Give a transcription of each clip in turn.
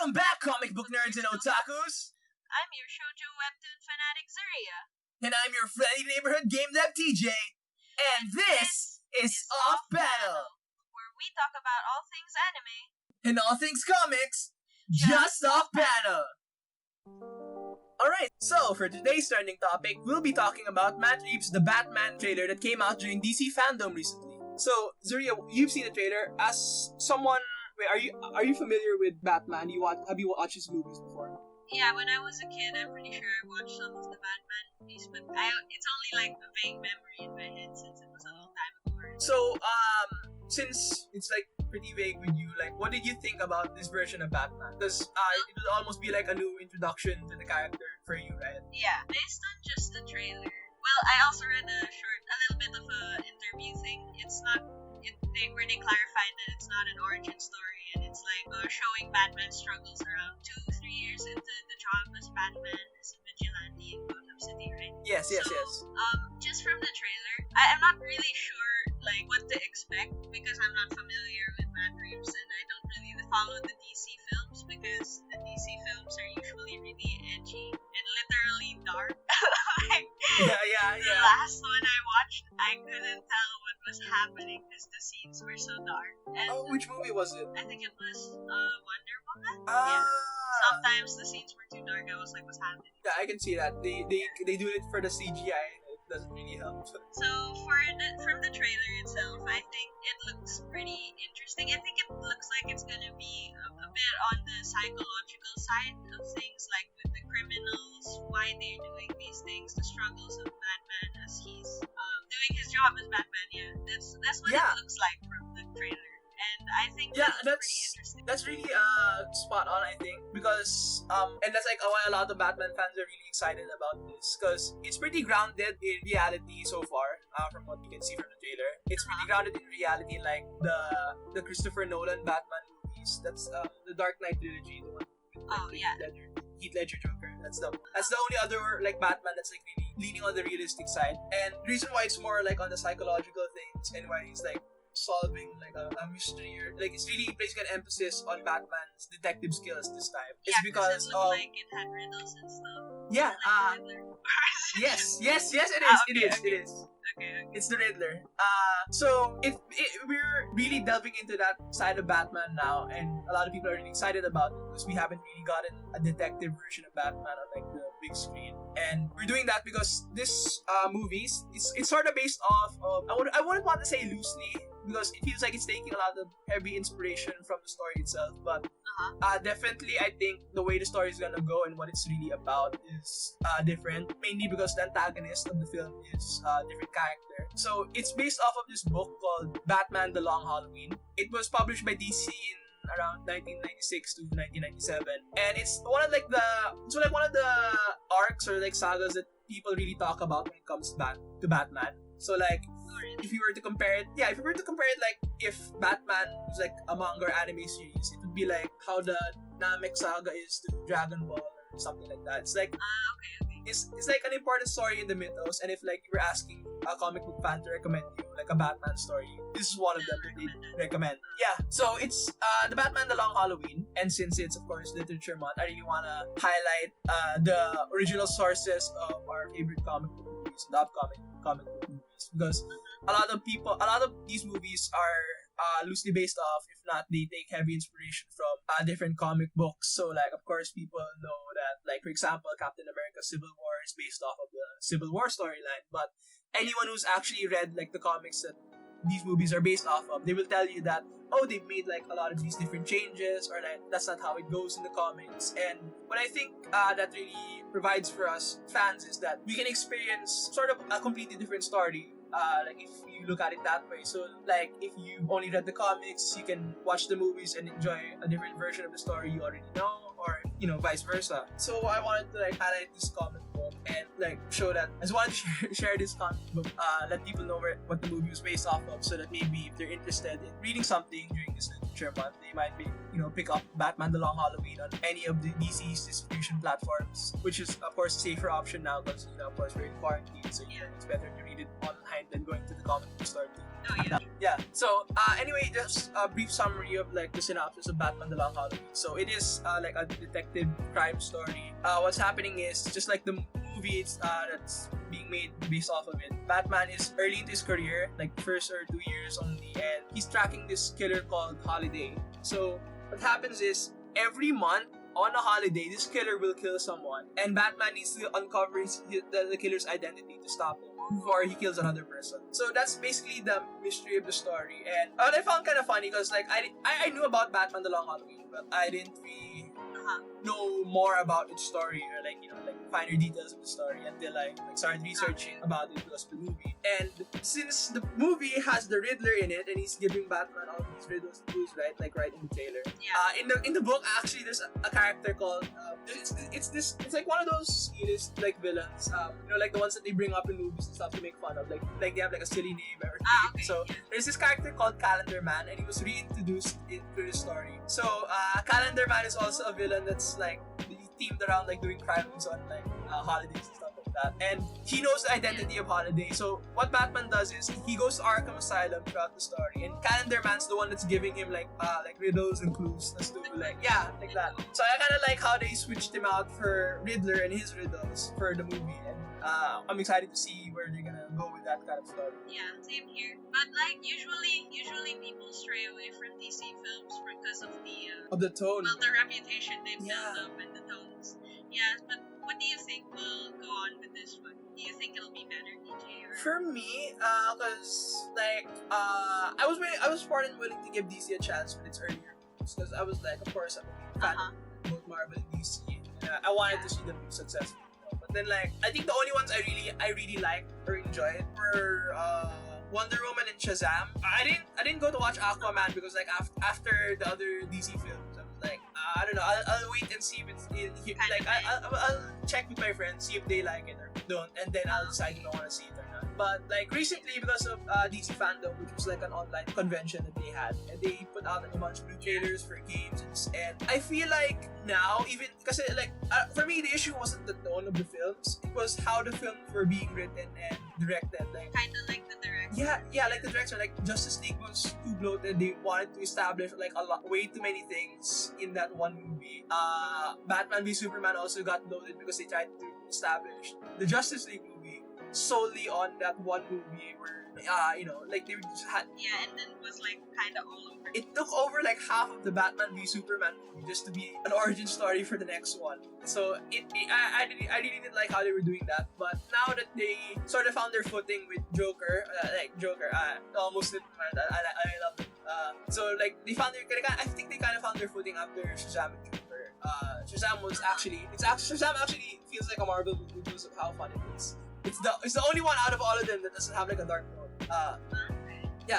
Welcome back, comic book nerds and otakus! I'm your shoujo webtoon fanatic Zuria. And I'm your friendly neighborhood game dev TJ. And this is Off Panel, where we talk about all things anime and all things comics, just off panel. Alright, so for today's trending topic, we'll be talking about Matt Reeves' The Batman trailer that came out during DC Fandom recently. So, Zuria, you've seen the trailer. As someone, are you familiar with Batman? Have you watched his movies before? Yeah, when I was a kid, I'm pretty sure I watched some of the Batman movies, but it's only like a vague memory in my head since it was a long time ago. So, since it's like pretty vague with you, like, what did you think about this version of Batman? Because it would almost be like a new introduction to the character for you, right? Yeah, based on just the trailer. Well, I also read a little bit of a interview thing. Where they clarified that it's not an origin story, and it's like showing Batman's struggles around 2-3 years into the job as Batman as a vigilante in Gotham City, right? Yes. Just from the trailer, I'm not really sure like what to expect because I'm not familiar with Matt Reeves and I don't really follow the DC films because the DC films are usually really edgy and literally dark. Yeah. The last one I watched, I couldn't tell what was happening because the scenes were so dark. And which movie was it? I think it was Wonder Woman. Yeah. Sometimes the scenes were too dark. I was like, what's happening? Yeah, I can see that. They do it for the CGI. It doesn't really help. So from the trailer itself, I think it looks pretty interesting. I think it looks like it's gonna be a bit on the psychological side of things, like with the criminals, why they're doing these things, the struggles of Batman as he's doing his job as Batman. Yeah, that's what it looks like from the trailer. And I think that's pretty interesting. That's really spot on, I think, because and that's like why a lot of Batman fans are really excited about this, because it's pretty grounded in reality so far. From what you can see from the trailer, it's pretty grounded in reality, like the Christopher Nolan Batman movies. That's the Dark Knight trilogy, the one with Heath Ledger Joker. That's the only other like Batman that's like really leaning on the realistic side. And the reason why it's more like on the psychological things and why he's like solving like a mystery, or like it's really placing an emphasis on Batman's detective skills this time. It's because it looked like it had riddles and stuff. Yeah. Yes. It is. Okay. It's the Riddler. So we're really delving into that side of Batman now, and a lot of people are really excited about it because we haven't really gotten a detective version of Batman on like the big screen, and we're doing that because this movies it's sort of based off of I wouldn't want to say loosely, because it feels like it's taking a lot of heavy inspiration from the story itself, but definitely I think the way the story is gonna go and what it's really about is different, mainly because the antagonist of the film is a different character. So it's based off of this book called Batman the Long Halloween. It was published by DC in around 1996 to 1997, and it's one of the arcs or like sagas that people really talk about when it comes to Batman. So like, if you were to compare it like if Batman was like a manga or anime series, it would be like how the Namek saga is to Dragon Ball or something like that. It's like it's like an important story in the mythos, and if like you were asking a comic book fan to recommend you like a Batman story, this is one of them that they recommend. Yeah, so it's the Batman the Long Halloween, and since it's of course Literature Month, I really want to highlight the original sources of our favorite comic book movies, the upcoming comic book movies, because a lot of these movies are loosely based off, if not they take heavy inspiration from different comic books. So like, of course, people know that, like, for example, Captain America Civil War is based off of the Civil War storyline, but anyone who's actually read like the comics that these movies are based off of, they will tell you that they've made like a lot of these different changes, or like that's not how it goes in the comics. And what I think that really provides for us fans is that we can experience sort of a completely different story, like if you look at it that way. So like, if you only read the comics, you can watch the movies and enjoy a different version of the story you already know, or vice versa. So I wanted to like highlight this comic book and like show that I just wanted to share this comic book, let people know what the movie was based off of, so that maybe if they're interested in reading something during this Literature Month, they might pick up Batman the Long Halloween on any of the DC's distribution platforms, which is of course a safer option now because of course we're in quarantine, so it's better to read it online than going to the comic book store too. Oh yeah. Yeah. So anyway, just a brief summary of like the synopsis of Batman: The Long Halloween. So it is like a detective crime story. What's happening is just like the movie that's being made based off of it. Batman is early into his career, like first or 2 years only, and he's tracking this killer called Holiday. So what happens is every month on a holiday, this killer will kill someone, and Batman needs to uncover the killer's identity to stop him before he kills another person. So that's basically the mystery of the story. And what I found kind of funny because like I knew about Batman: The Long Halloween, but I didn't really know more about its story or like finer details of the story until I started researching about it because of the movie. And since the movie has the Riddler in it and he's giving Batman all these riddles and clues, right in the trailer. In the book actually there's a character called it's like one of those elitist like villains, like the ones that they bring up in movies and stuff to make fun of, like they have like a silly name or okay. So there's this character called Calendar Man, and he was reintroduced into the story. So Calendar Man is also a villain that's like themed around like doing crimes on like holidays and stuff like that, and he knows the identity of Holiday. So what Batman does is he goes to Arkham Asylum throughout the story, and Calendar Man's the one that's giving him like riddles and clues as to like that. So I kind of like how they switched him out for Riddler and his riddles for the movie, and I'm excited to see where they're gonna go with that kind of story. Yeah, same here. But like usually people stray away from DC films because of the tone. Well, the reputation they built up and the tones. Yeah, but what do you think will go on with this one? Do you think it'll be better, DJ? Or? For me, cause like I was more than willing to give DC a chance with its earlier movies, because I was like, of course, I'm a big fan of both Marvel and DC, and I wanted to see them be successful. But then like I think the only ones I really liked or enjoyed were Wonder Woman and Shazam. I didn't go to watch Aquaman because like after the other DC films, I was like I don't know. I'll wait and see if it's like I'll check with my friends, see if they like it or don't, and then I'll decide if I want to see it or not. But like recently, because of DC Fandom, which was like an online convention that they had, and they put out a bunch of new trailers for games, and I feel like now, even because like for me, the issue wasn't the tone of the films; it was how the films were being written and directed. Like kind of like the direction. Yeah, like the direction. Like Justice League was too bloated. They wanted to establish like way too many things in that one movie. Batman v Superman also got bloated because they tried to establish the Justice League movie solely on that one movie where like they just had and then it was like kind of all over. It took over like half of the Batman v Superman movie just to be an origin story for the next one. So I really didn't like how they were doing that. But now that they sort of found their footing with Joker, I almost didn't mind that. I love it. So like I think they kind of found their footing after Shazam and Joker. Shazam actually feels like a Marvel movie because of how fun it is. It's the only one out of all of them that doesn't have like a dark note.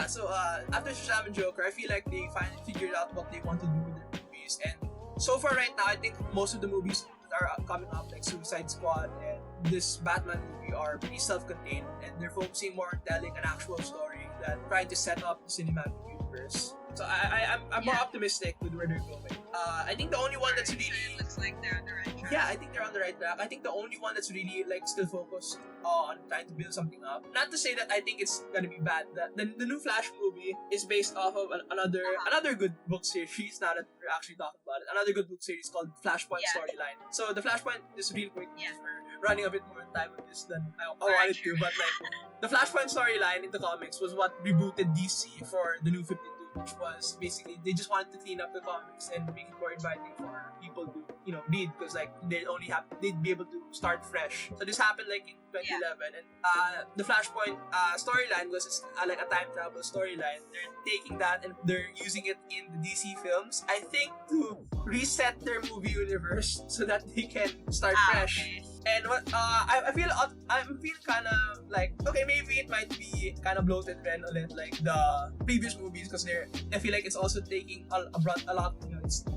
So after Shazam and Joker, I feel like they finally figured out what they want to do with their movies, and so far right now, I think most of the movies that are coming up, like Suicide Squad and this Batman movie, are pretty self-contained, and they're focusing more on telling an actual story than trying to set up the cinematic universe. So I'm more optimistic with where they're going. I think the only one that's really looks like they're on the right track. Yeah, I think they're on the right track. I think the only one that's really like still focused on trying to build something up. Not to say that I think it's gonna be bad. The new Flash movie is based off of another good book series. Now that we're actually talking about it, another good book series called Flashpoint Storyline. So the Flashpoint is real quick. We're running a bit more time on this than I wanted to, but like the Flashpoint storyline in the comics was what rebooted DC for the New 52. Which was basically they just wanted to clean up the comics and make it more inviting for people to read, because like they'd be able to start fresh. So this happened like in 2011, and the Flashpoint storyline was like a time travel storyline. They're taking that and they're using it in the DC films, I think, to reset their movie universe so that they can start fresh. Okay. And what I feel kind of like, okay, maybe it might be kind of bloated and a little like the previous movies, because I feel like it's also taking a lot.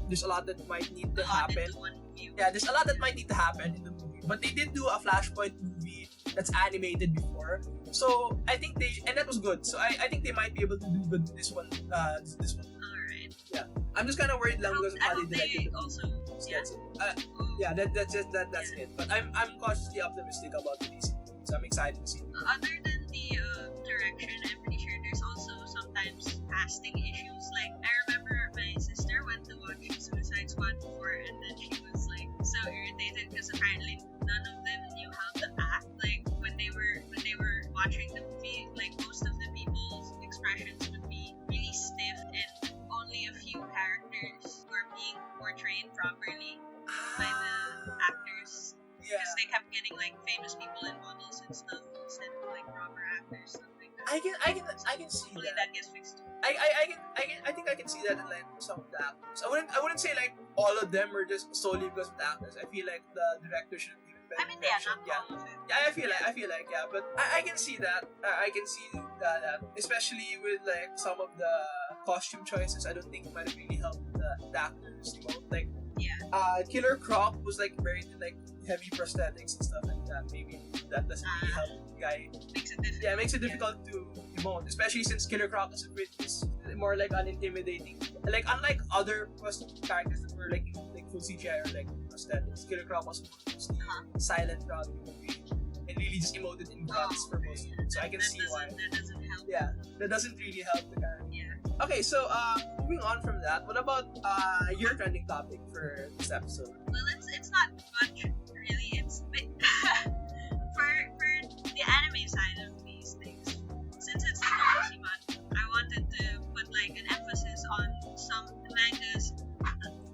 There's a lot that might need to happen. Yeah, there's a lot that might need to happen in the movie. But they did do a Flashpoint movie that's animated before, so I think and that was good. So I think they might be able to do good with this one. This one. Alright. Yeah, I'm just kind of worried because of how they directed it. Also. That's it. But I'm cautiously optimistic about the DC, so I'm excited to see it. Other than the direction, I'm pretty sure there's also some sometimes casting issues. Like, I remember my sister went to watch Suicide Squad before, and then she was like so irritated because apparently none of them knew how to act. Like, when they were watching the movie, like, most of the people's expressions would be really stiff, and only a few characters were being portrayed properly by the actors. Yeah. Because they kept getting like famous people and models and stuff instead of like proper actors, stuff like that. I can see Hopefully that. that gets fixed. I think I can see that in like some of the actors. I wouldn't say like all of them were just solely because of the actors. I feel like the director should have given better I mean, they are direction. not all of it. Yeah, I feel like yeah, but I can see that. I can see that, especially with like some of the costume choices. I don't think it might have really helped the actors. You know, like Killer Croc was like very like heavy prosthetics and stuff like that. Maybe that doesn't really help the guy. Makes it difficult. Yeah, it makes it difficult to emote, especially since Killer Croc is more like unintimidating. Like unlike other characters that were like full CGI or like prosthetics, Killer Croc was mostly silent throughout the movie and really just emoted in grunts for most of it. So I can see why. That doesn't help. Yeah, that doesn't really help the character. Yeah. Okay, so moving on from that, what about your trending topic for this episode? Well, it's not much really. It's for the anime side of these things. Since it's the Literacy month, I wanted to put like an emphasis on some mangas,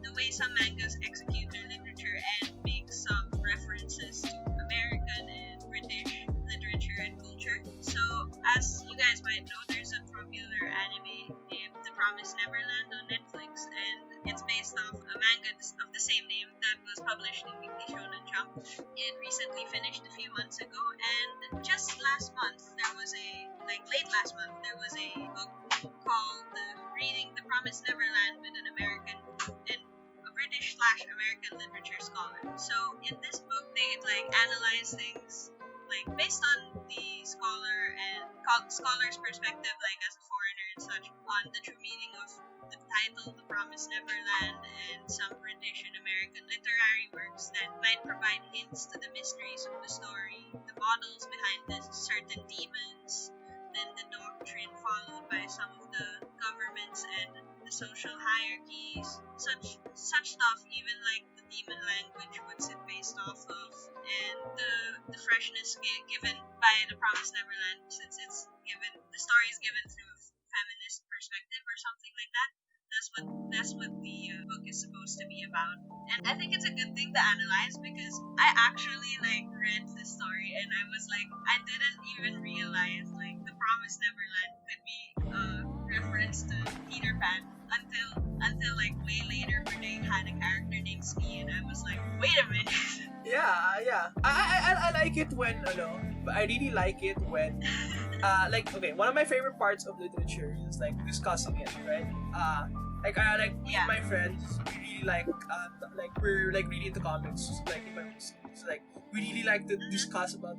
the way some mangas execute their literature and make some references to American and British literature and culture. So, as you guys might know, there's a popular anime named The Promised Neverland on Netflix, and it's based off a manga of the same name that was published in Weekly Shonen Jump. It recently finished a few months ago, and just last month, late last month, there was a book called Reading The Promised Neverland with an American and a British/American literature scholar. So in this book, they analyze things based on the scholar's perspective, as a foreigner and such, on the true meaning of the title, The Promised Neverland, and some British and American literary works that might provide hints to the mysteries of the story, the models behind the certain demons, then the doctrine followed by some of the governments and the social hierarchies, such stuff, even like the demon language, what's it based off of, and the freshness given by The Promised Neverland, since the story is given through a feminist perspective or something like that. That's what the book is supposed to be about, and I think it's a good thing to analyze because I actually read the story and I was I didn't even realize The Promised Neverland could be a reference to Peter Pan until way later where they had a character named Ski, and I was wait a minute. Yeah. I like it when I really like it when okay, one of my favorite parts of literature is discussing it, right? Me and my friends, we really we're really into comics, in my own series. We really like to discuss about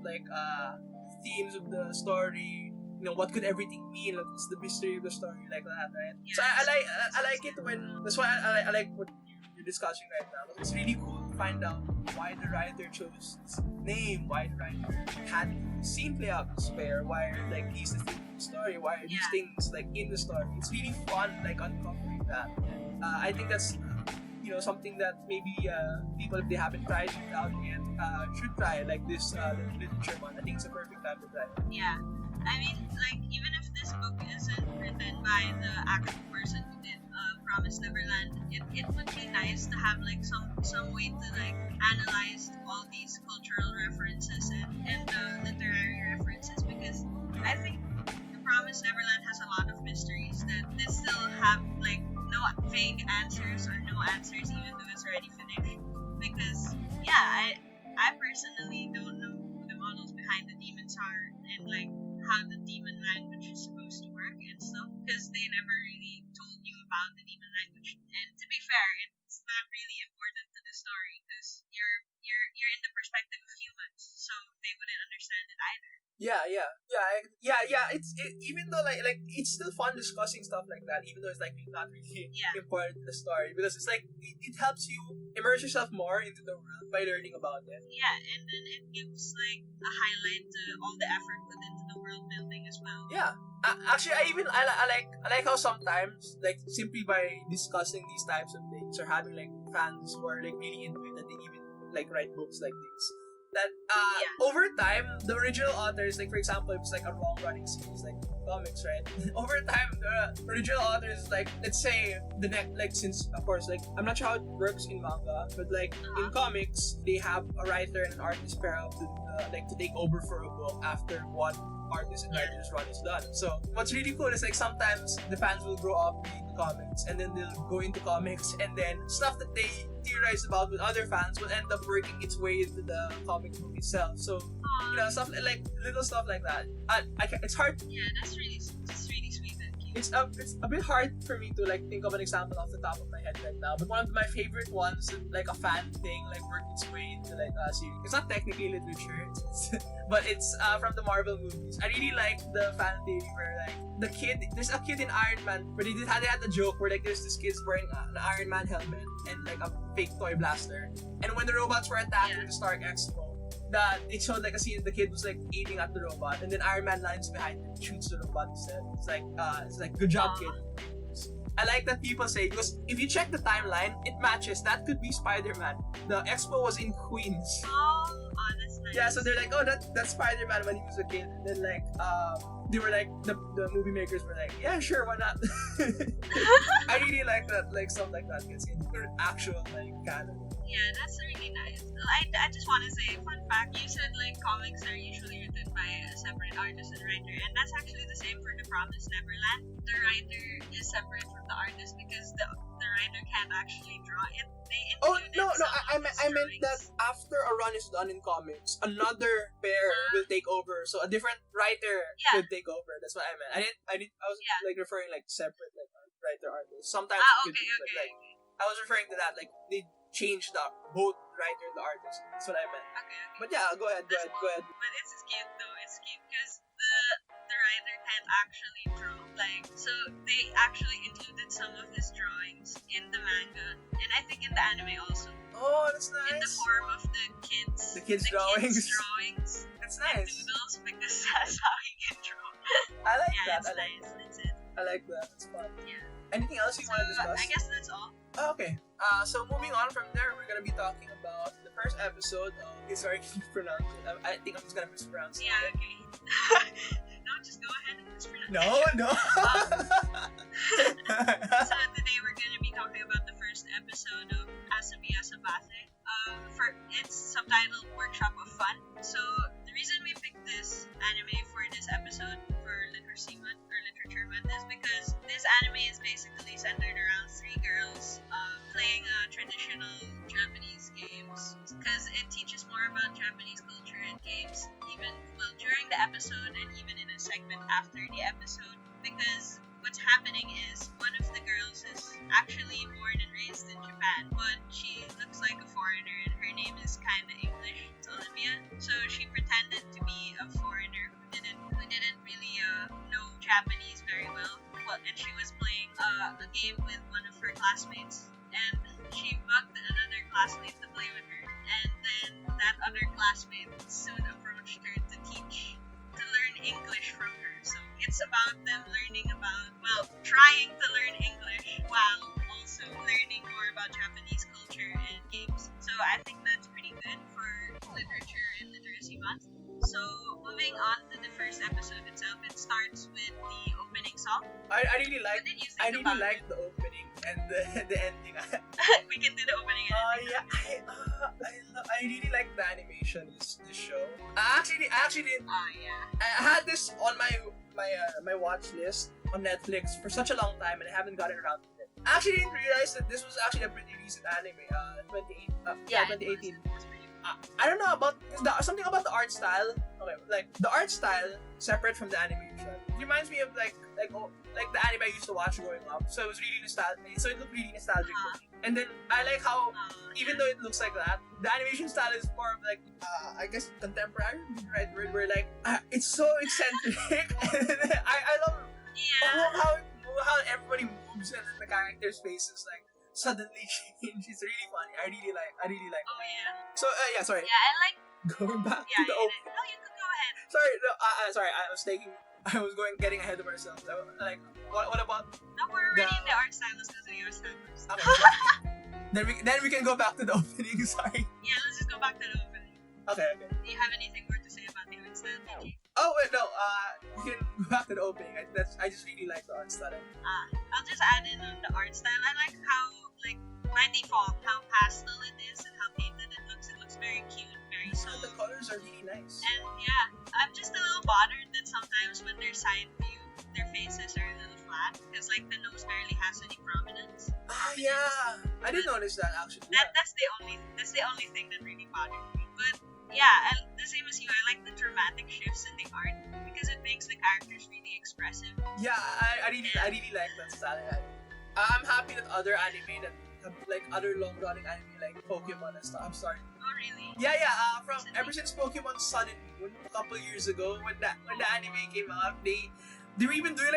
themes of the story. What could everything mean? What's the mystery of the story, like that, right? Yes. So I like it when that's why I like what you're discussing right now. It's really cool to find out why the writer chose this name, why the writer had the scene play out this way, or why these the theme of the story, why are these things in the story. It's really fun uncovering that. I think that's something that maybe people, if they haven't tried it out yet, should try this literature one. I think it's a perfect time to try it. Yeah. I mean, even if this book isn't written by the actual person who did Promised Neverland, it would be nice to have some way to analyze all these cultural references and literary references, because I think The Promised Neverland has a lot of mysteries that they still have no vague answers or no answers even though it's already finished. Because I personally don't know who the models behind the demons are and how the demon language is supposed to work and stuff, because they never really told you about the demon language. And to be fair, it's not really important to the story because you're in the perspective of humans, so they wouldn't understand it either. Yeah. It's even though it's still fun discussing stuff like that, even though it's not really important to the story, because it's it helps you immerse yourself more into the world by learning about it. Yeah, and then it gives like a highlight to all the effort put into the world building as well. Yeah. Actually, I like how sometimes, like, simply by discussing these types of things or having like fans who are like really into it, that they even like write books like this, that over time the original authors, like for example, if it's like a long running series like comics, right? Over time the original authors, like, let's say the next, like, since of course, like, I'm not sure how it works in manga, but like in comics they have a writer and an artist pair up to like to take over for a book after one artist and writer's run is done. So what's really cool is, like, sometimes the fans will grow up reading the comics and then they'll go into comics, and then stuff that they theorize about with other fans will end up working its way into the comic book itself. So, you know, stuff like little stuff like that. It's hard. Yeah, that's really sweet and cute. It's a bit hard for me to like think of an example off the top of my head right now. But one of my favorite ones, like a fan thing, like worked its way into like a series. It's not technically literature, but it's from the Marvel movies. I really like the fan theory where like there's a kid in Iron Man, where they had the joke where like there's this kid's wearing an Iron Man helmet and like a fake toy blaster, and when the robots were attacking the Stark Expo, that it showed like a scene the kid was like aiming at the robot, and then Iron Man lines behind him and shoots the robot instead. It's like good job, kid. I like that people say, because if you check the timeline, it matches. That could be Spider-Man. The expo was in Queens. Oh, that's nice. Yeah, so they're like, oh, that's Spider-Man when he was a kid. And then like, they were like, the movie makers were like, yeah, sure, why not? I really like that, like stuff like that gets into actual like canon. Yeah, that's really nice. I just want to say, fun fact, you said like comics are usually written by a separate artist and writer, and that's actually the same for The Promised Neverland. The writer is separate from the artist because the writer can't actually draw it. I meant that after a run is done in comics, another pair will take over. So a different writer will take over. That's what I meant. I was like referring like separate like writer artist. Sometimes it could be, but like I was referring to that, like they changed the both writer and the artist. That's what I meant. Okay. But yeah, go ahead. But it's cute though. It's cute because the writer can't actually draw. Like, so they actually included some of his drawings in the manga, and I think in the anime also. Oh, that's nice. In the form of the kids. The kids' drawings. That's nice. Doodles, because that's how he can draw. I like that. It's nice. That's it. I like that. It's fun. Yeah. Anything else you want to discuss? I guess that's all. Oh, okay. So moving on from there, we're gonna be talking about the first episode of. Sorry, can you pronounce it? I think I'm just gonna mispronounce it. Yeah. Okay. No, just go ahead and mispronounce it. No. So today we're gonna be talking about the first episode of Asobi Asobase. For its subtitled Workshop of Fun. So the reason we picked this anime for this episode for Literacy Month or Literature Month is because this anime is basically centered around three girls playing traditional Japanese games, because it teaches more about Japanese culture and games even during the episode and even in a segment after the episode, because what's happening is one of the girls is actually born and raised in Japan, but she looks like a foreigner and her name is kind of English. It's Olivia. So she pretended to be a foreigner who didn't really know Japanese very well. And she was playing a game with one of her classmates, and she bugged another classmate to play with her. And then that other classmate soon approached her to learn English from her. So it's about them trying to learn English while also learning more about Japanese culture and games. So I think that's pretty good for Literature and Literacy Month. So moving on to the first episode itself, it starts with the opening song. I really like the opening and the ending. We can do the opening and ending. I really like the animation in this show. I actually did. I had this on my watch list on Netflix for such a long time, and I haven't gotten around to it. I actually didn't realize that this was actually a pretty recent anime. 2018. I don't know about something about the art style. Okay, like the art style separate from the animation. It reminds me of like the anime I used to watch growing up. So it was really nostalgic. So it looked really nostalgic to me. And then I like how even though it looks like that, the animation style is more of like I guess contemporary, right? Where like it's so eccentric. I love how everybody moves and then the characters' faces like suddenly change. It's really funny. I really like. Oh yeah. So yeah, sorry. Yeah, I like. Going back Yeah, to the open. no, you could go ahead. Sorry, no, sorry. I was getting ahead of ourselves. Like, what about? No, we're already in the art style. Let's go to the art style first. Okay. then we can go back to the opening. Sorry. Yeah, let's just go back to the opening. Okay. Do you have anything more to say about the art style, Gigi? Oh wait, no. We can go back to the opening. I just really like the art style. I'll just add in on the art style. I like how, like, by default, how pastel it is and how painted it looks. It looks very cute, very soft. The colors are really nice. And yeah, I'm just a little bothered that sometimes when they're side view, their faces are a little flat because, like, the nose barely has any prominence. Yeah, I didn't notice that actually. That's the only thing that really bothered me. But yeah, the same as you, I like the dramatic shifts in the art because it makes the characters really expressive. Yeah, I really like that style. I'm happy that other anime that have, like, other long running anime like Pokemon and stuff have started. Oh really? Yeah. From ever since Pokemon Sun and Moon a couple years ago, when the anime came out, they were even doing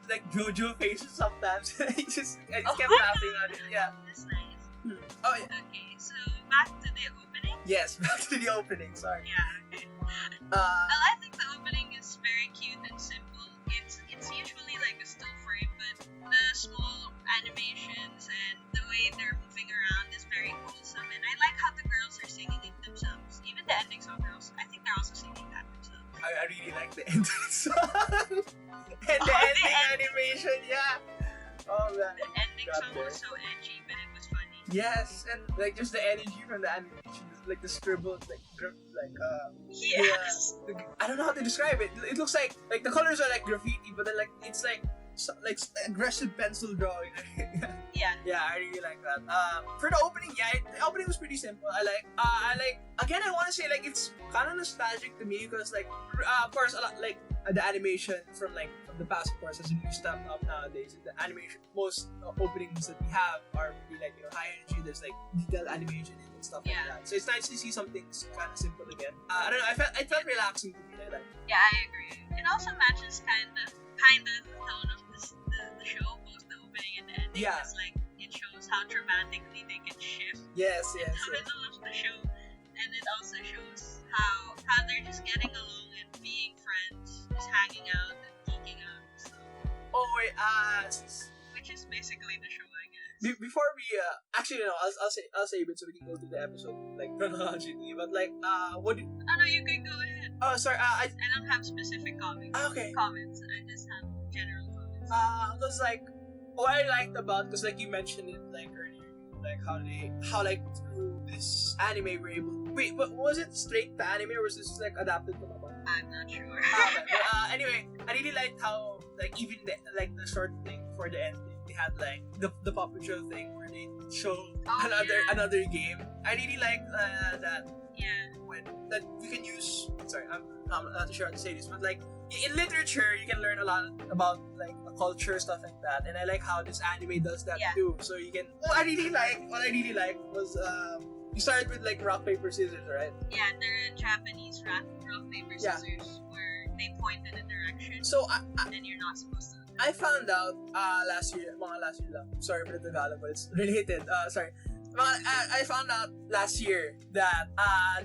like JoJo faces sometimes. I just kept laughing on it. Yeah. That's nice. Oh yeah. Okay, so back to the opening. Yes, back to the opening. Sorry. Yeah. Okay. Well, I think the opening is very cute and simple. It's usually like a still frame, but the small animations and the way they're moving around is very wholesome. And I like how the girls are singing it themselves. Even the ending song girls, I think they're also singing that themselves. I really like the ending song and the ending animation. Yeah. Oh man. The ending song was so edgy, but it was funny. Yes, and like just the energy from the animation, like the scribbles, Yes. I don't know how to describe it. It looks like the colors are like graffiti, but then like it's like aggressive pencil drawing. Yeah. Yeah, I really like that. For the opening, the opening was pretty simple. I like again. I want to say like it's kind of nostalgic to me because like of course a lot like the animation from the past, of course, has new stuff up nowadays. The animation, most openings that we have are really like high energy. There's like detailed animation and stuff like that. So it's nice to see something kind of simple again. I don't know. It felt relaxing to me. Like. Yeah, I agree. It also matches kind of the tone of the show, both the opening and the ending. Yeah. It's like it shows how dramatically they can shift. Yes. In the middle of the show, and it also shows how they're just getting along and being friends, just hanging out and geeking out and stuff. Oh wait, which is basically the show, I guess. Before we actually no, I'll say a bit so we can go through the episode like chronologically. But like what did? Oh no, you can go ahead. Oh sorry, I don't have specific comments. Okay. Comments. I just have general comments. Because like what I liked about, because like you mentioned it like earlier, like how like through this anime we're able. Wait, but was it straight to anime or was this like adapted to manga? I'm not sure. Okay, but anyway, I really liked how like even the short thing for the ending, they had like the puppet show thing where they show another game. I really like that. Yeah. When that you can use. Sorry, I'm not sure how to say this, but like in literature, you can learn a lot about like a culture, stuff like that. And I like how this anime does that too. So you can. What I really like was you started with like rock paper scissors, right? Yeah, they're Japanese rock paper scissors where they point in a direction. So and you're not supposed to. I found out last year lang. Sorry for the Tagalog, but it's related. Sorry. I found out last year that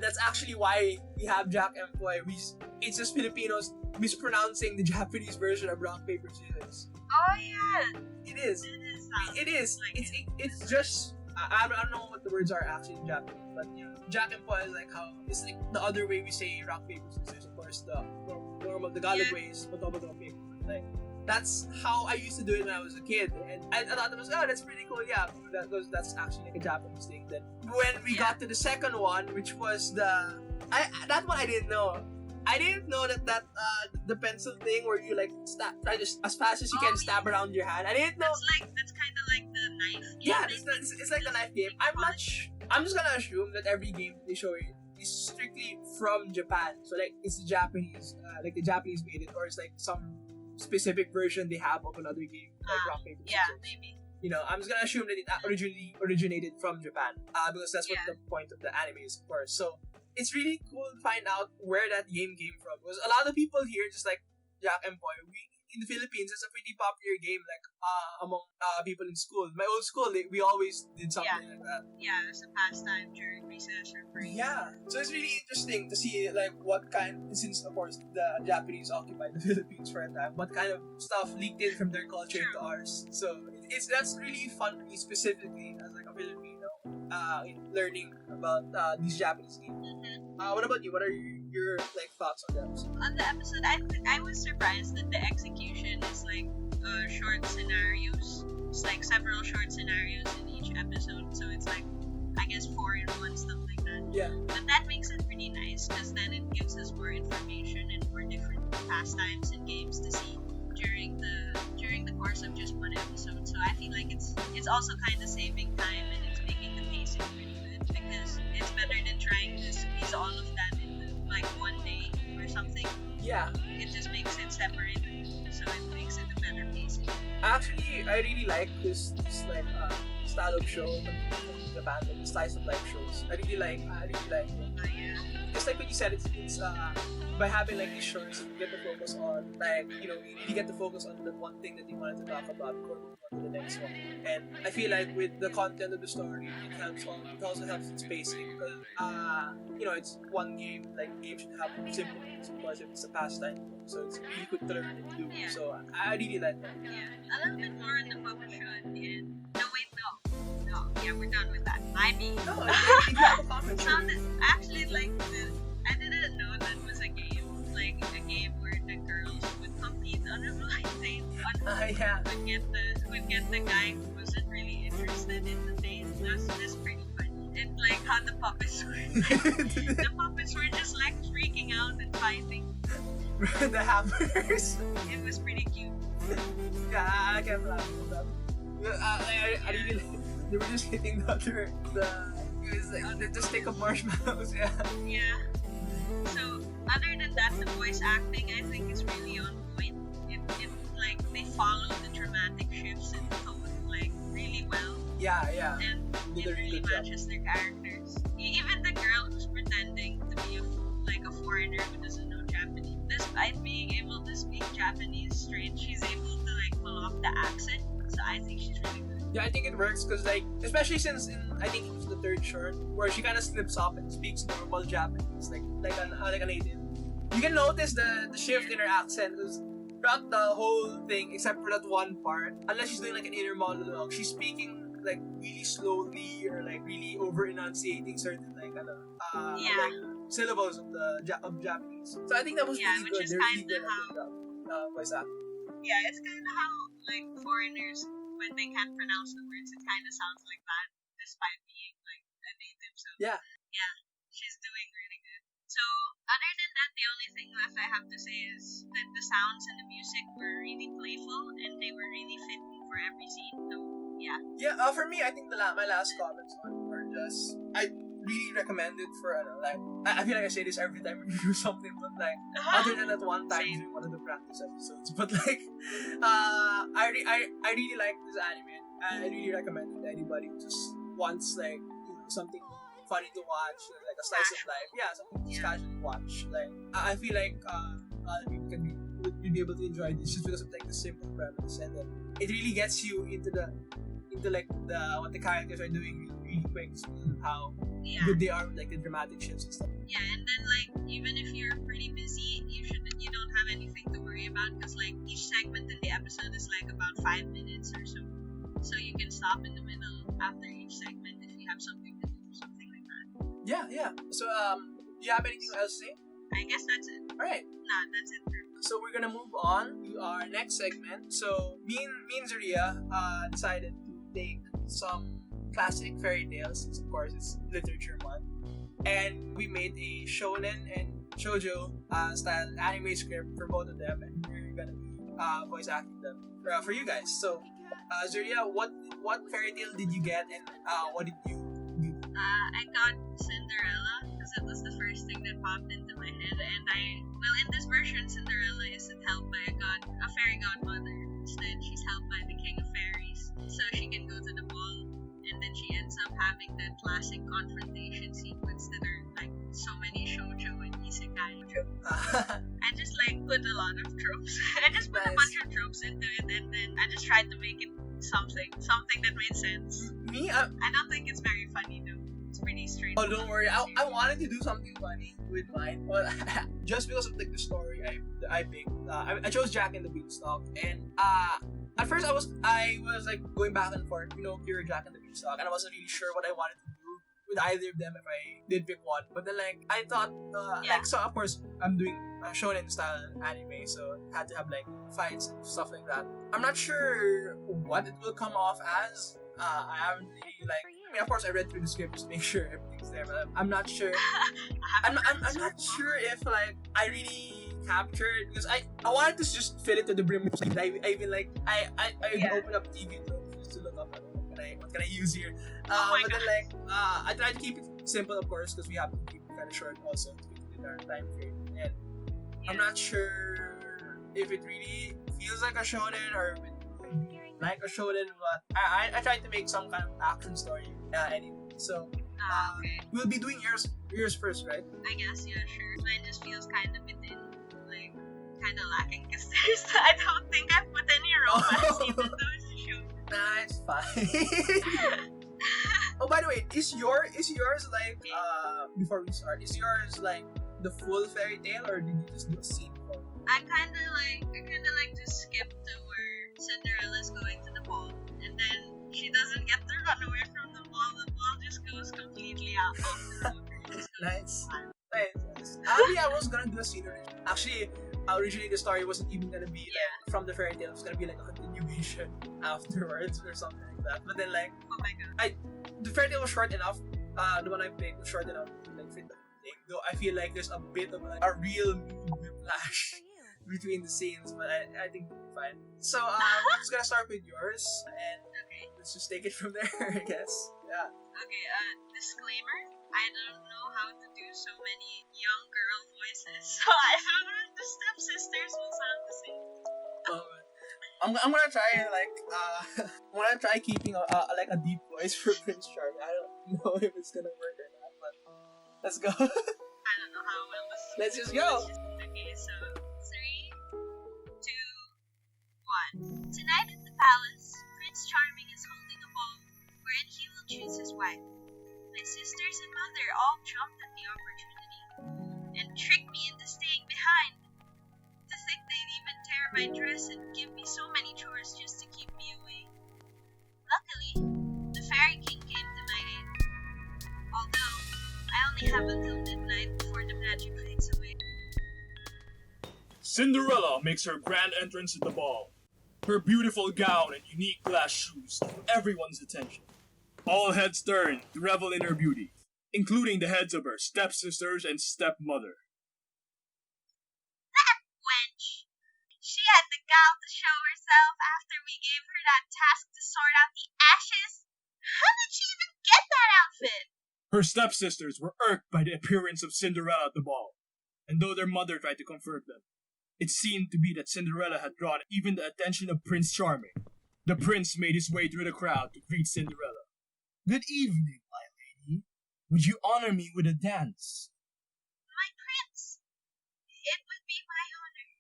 that's actually why we have Jack and Poy. It's just Filipinos mispronouncing the Japanese version of rock paper scissors. Oh yeah, it is. It is. Like it's just I don't know what the words are actually in Japanese, but Jack and Poy is like how it's like the other way we say rock paper scissors. Of course, the normal Tagalog way is rock paper. Like that's how I used to do it when I was a kid, and I thought it was that's pretty cool. Yeah, that's actually like a Japanese thing. Then when we got to the second one, which was that one I didn't know. I didn't know that the pencil thing where you like try just as fast as you can stab around your hand. I didn't know. That's kind of like the knife game. Yeah, it's like the knife game. I'm just gonna assume that every game they show you is strictly from Japan. So like it's the Japanese, like the Japanese made it, or it's like some specific version they have of another game like rock paper scissors. Yeah, maybe. I'm just gonna assume that it originally originated from Japan, because that's what the point of the anime is, of course. So it's really cool to find out where that game came from. Because a lot of people here, just like Jack and Poy, in the Philippines, it's a pretty popular game, like among people in school. My old school, we always did something like that. Yeah, as a pastime during recess or break. Yeah, so it's really interesting to see like what kind, since of course the Japanese occupied the Philippines for a time, what kind of stuff leaked in from their culture into ours. So that's really fun for me specifically as like a Filipino, learning about these Japanese games. What about you? What are your like thoughts on the episode? On the episode, I was surprised that the execution is like short scenarios. It's like several short scenarios in each episode, so it's like I guess 4 in 1, stuff like that. Yeah. But that makes it pretty nice because then it gives us more information and more different pastimes and games to see during the course of just one episode. So I feel like it's also kind of saving time and it's making the pacing pretty good because it's better than trying to squeeze all of that into like one day or something. Yeah. It just makes it separated, so it makes it a better pacing. Actually, I really like this like style of show, the band, like the slice of life shows. I really like it. Yeah. Just like what you said, it's by having like these shows, you get to focus on like you really get to focus on the one thing that you wanted to talk about before moving on to the next one. And I feel like with the content of the story, it also helps in spacing because it's one game. Like games should have simple rules, of course, if it's a pastime. So it's really quick to learn and do. Yeah. So I really like that. Yeah. A little bit more on the puppet show at the end. No, wait, no. Yeah, we're done with that. I mean. No, if you have a comment. Sounded actually like this. I didn't know that was a game. Like a game where the girls would compete on a blind date. Yeah. Would get the guy who wasn't really interested in the date. That's pretty funny. And like how the puppets were. The puppets were just like freaking out and fighting. The hammers. It was pretty cute. Yeah, I can't laugh at that. I really like, they were just hitting it was like, they just take up marshmallows, yeah. Yeah. So, other than that, the voice acting I think is really on point. It like they follow the dramatic shifts in tone like really well. Yeah. And it really matches their characters. Even the girl who's pretending to be a foreigner who doesn't know Japanese, despite being able to speak Japanese straight, she's able to like pull off the accent. So I think she's really good. Yeah, I think it works because like, especially since I think it was the third short where she kind of slips up and speaks normal Japanese, like a native. You can notice the shift in her accent because throughout the whole thing, except for that one part, unless she's doing like an inner monologue, she's speaking like really slowly or like really over enunciating certain like like syllables of Japanese. So I think that was really which good. is They're really kinda good at voice acting. Yeah, it's kind of how like foreigners, when they can't pronounce the words, it kind of sounds like that, despite being like a native. So Yeah, she's doing really good. So other than that, the only thing left I have to say is that the sounds and the music were really playful and they were really fitting for every scene. So yeah. For me, I think my last comments are just I really recommend it for like I feel like I say this every time we review something, but like other than that one time during one of the practice episodes, but like I really like this anime. I really recommend it to anybody who just wants like something funny to watch, like a slice of life. Yeah, something to just casually watch. Like I feel like people would be able to enjoy this just because of like the simple premise, and then it really gets you into like what the characters are doing really quick, so how good they are with like the dramatic shifts and stuff. Yeah, and then like even if you're pretty busy, you don't have anything to worry about because like each segment in the episode is like about 5 minutes or so you can stop in the middle after each segment if you have something to do, something like that. Yeah. So do you have anything else to say? I guess that's it. Alright. Nah, that's it. So we're gonna move on to our next segment. So me and Zaria decided to take some classic fairy tales, since of course it's literature month, and we made a shonen and shoujo style anime script for both of them, and we're gonna be voice acting them for you guys. So Zaria, what fairy tale did you get, and what did you do? I got Cinderella because it was the first thing that popped into my head, and in this version, Cinderella isn't helped by a fairy godmother. Instead, she's helped by the king of fairies, so she can go to the ball, and then she ends up having that classic confrontation sequence that are like so many shoujo and isekai. I just like put a lot lot of tropes. I just put a bunch of tropes into it, and then I just tried to make it something that made sense. Me, I don't think it's very funny though. It's pretty straight. oh, don't worry. I wanted to do something funny with mine, but just because of like the story I picked, I chose Jack and the Beanstalk, and at first I was like going back and forth, Kira, Jack and the Beanstalk, and I wasn't really sure what I wanted to do with either of them if I did pick one. But then like I thought, so of course I'm doing shonen style anime, so I had to have like fights and stuff like that. I'm not sure what it will come off as. I haven't really of course I read through the script just to make sure everything's there, but I'm not sure. I'm not sure if like I really captured, because I wanted to just fill it to the brim. I even open up TV just to look up what can I use here. But then I tried to keep it simple, of course, because we have to keep it kind of short also to fit within our time frame. And I'm not sure if it really feels like a shonen or like a shonen, but I tried to make some kind of action story anyway. So we'll be doing yours first, right? I guess, yeah, sure. Mine just feels kind of within, like, kind of lacking, because I don't think I put any romance even though it's a show. Nah, it's fine. Oh, by the way, is yours like before we start? Is yours like the full fairy tale, or did you just do a scene? I kind of like to skip to where Cinderella's going to the ball, and then she doesn't get to run away from the ball just goes completely out of the road. Nice. I was gonna do a scene originally. Actually, originally the story wasn't even gonna be like from the fairy tale. It was gonna be like a continuation afterwards or something like that. But then like, oh my god, the fairy tale was short enough. The one I played was short enough to like fit the thing. Though I feel like there's a bit of like, a real whiplash between the scenes, but I think it'll be fine. So I'm just gonna start with yours, and let's just take it from there, I guess. Yeah. Okay. Disclaimer: I don't know how to do so many young girl voices, so I don't know if the stepsisters will sound the same. I'm gonna try I'm gonna try keeping a deep voice for Prince Charming. I don't know if it's gonna work or not, but let's go. I don't know how well this. Let's just go. Okay, so 3, 2, 1. Tonight at the palace, Prince Charming is holding a ball wherein he will choose his wife. My sisters and mother all jumped at the opportunity and tricked me into staying behind. To think they'd even tear my dress and give me so many chores just to keep me away. Luckily, the Fairy King came to my aid. Although, I only have until midnight before the magic fades away. Cinderella makes her grand entrance at the ball. Her beautiful gown and unique glass shoes drew everyone's attention. All heads turned to revel in her beauty, including the heads of her stepsisters and stepmother. That wench! She had the gall to show herself after we gave her that task to sort out the ashes. How did she even get that outfit? Her stepsisters were irked by the appearance of Cinderella at the ball, and though their mother tried to comfort them, it seemed to be that Cinderella had drawn even the attention of Prince Charming. The prince made his way through the crowd to greet Cinderella. "Good evening, my lady. Would you honor me with a dance?" My prince, it would be my honor.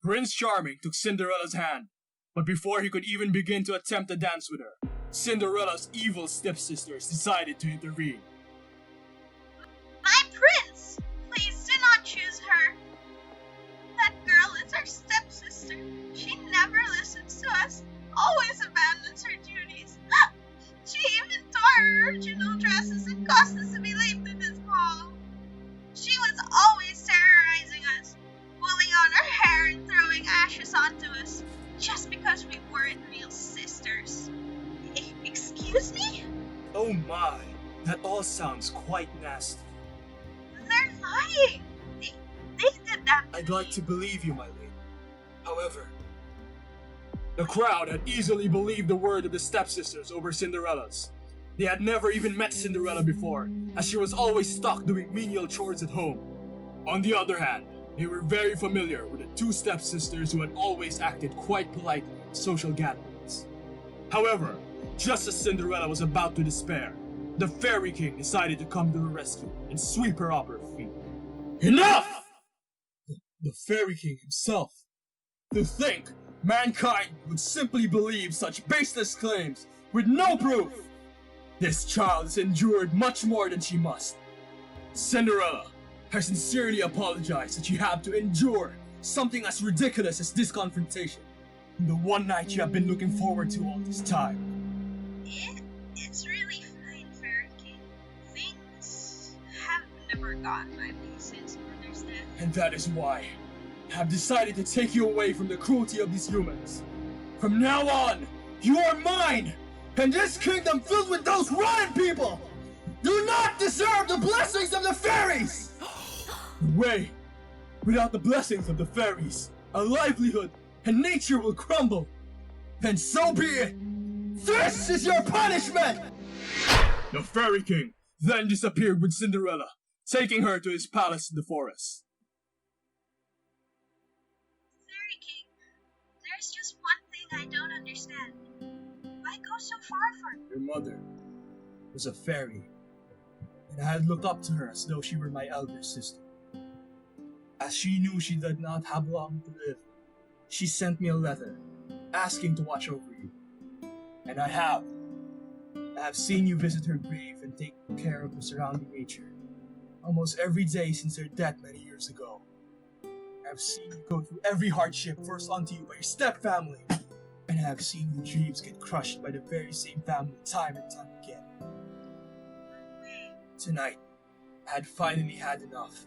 Prince Charming took Cinderella's hand, but before he could even begin to attempt a dance with her, Cinderella's evil stepsisters decided to intervene. My prince, please do not choose her. That girl is our stepsister. She never listens to us, always abandons her duties. She even tore her original dresses and caused us to be late to this ball. She was always terrorizing us, pulling on her hair and throwing ashes onto us, just because we weren't real sisters. Excuse me? Oh my, that all sounds quite nasty. They're lying. They did that to I'd me. like to believe you, my lady. However, the crowd had easily believed the word of the stepsisters over Cinderella's. They had never even met Cinderella before, as she was always stuck doing menial chores at home. On the other hand, they were very familiar with the two stepsisters who had always acted quite politely at social gatherings. However, just as Cinderella was about to despair, the Fairy King decided to come to her rescue and sweep her off her feet. Enough! The Fairy King himself. To think mankind would simply believe such baseless claims with no proof! This child has endured much more than she must. Cinderella, I sincerely apologize that you have to endure something as ridiculous as this confrontation in the one night you have been looking forward to all this time. It's really fine, Fairy King. Things have never gone my way since Mother's death. And that is why I have decided to take you away from the cruelty of these humans. From now on, you are mine! And this kingdom filled with those rotten people do not deserve the blessings of the fairies! Way, without the blessings of the fairies, our livelihood and nature will crumble. And so be it! This is your punishment! The Fairy King then disappeared with Cinderella, taking her to his palace in the forest. Fairy King, there's just one thing I don't understand. Why go so far for? Your mother was a fairy, and I had looked up to her as though she were my elder sister. As she knew she did not have long to live, she sent me a letter asking to watch over you. And I have. I have seen you visit her grave and take care of the surrounding nature almost every day since her death many years ago. I have seen you go through every hardship forced onto you by your step-family, and I have seen your dreams get crushed by the very same family time and time again. Tonight, I had finally had enough.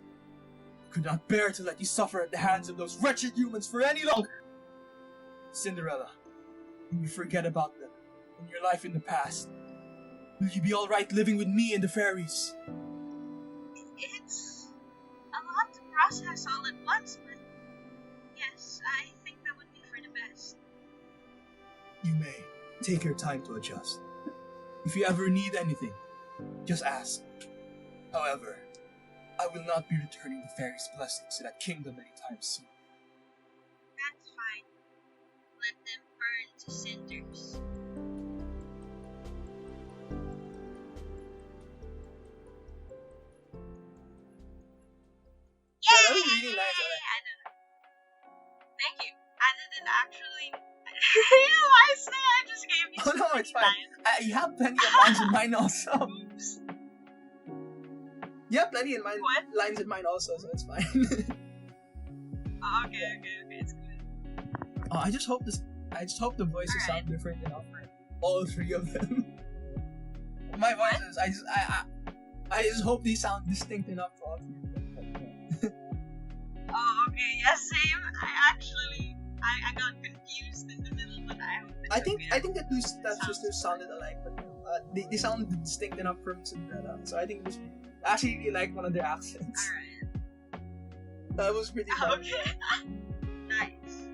I could not bear to let you suffer at the hands of those wretched humans for any longer. Cinderella, will you forget about them and your life in the past? Will you be alright living with me and the fairies? It's a lot to process all at once, but yes, I think that would be for the best. You may take your time to adjust. If you ever need anything, just ask. However, I will not be returning the fairies' blessings to that kingdom anytime soon. That's fine. Let them burn to cinders. Yeah, that was really nice. I know. Thank you. I didn't actually realize that I just gave you Oh no, so it's many fine. lines. You have plenty of lines in mine also. Oops. You have plenty in mine, What? lines in mine also, so it's fine. Oh, okay, it's good. I just hope the voices Alright. sound different enough for all three of them. My voices, I just hope they sound distinct enough for all three of them. Oh, okay, yeah, same. I got confused in the middle, but I hope it's I think okay. that these stepsisters sounded alike, but they sounded distinct enough from Cinderella. So I think I actually really liked one of their accents. Alright. That was pretty fun. Okay. Nice.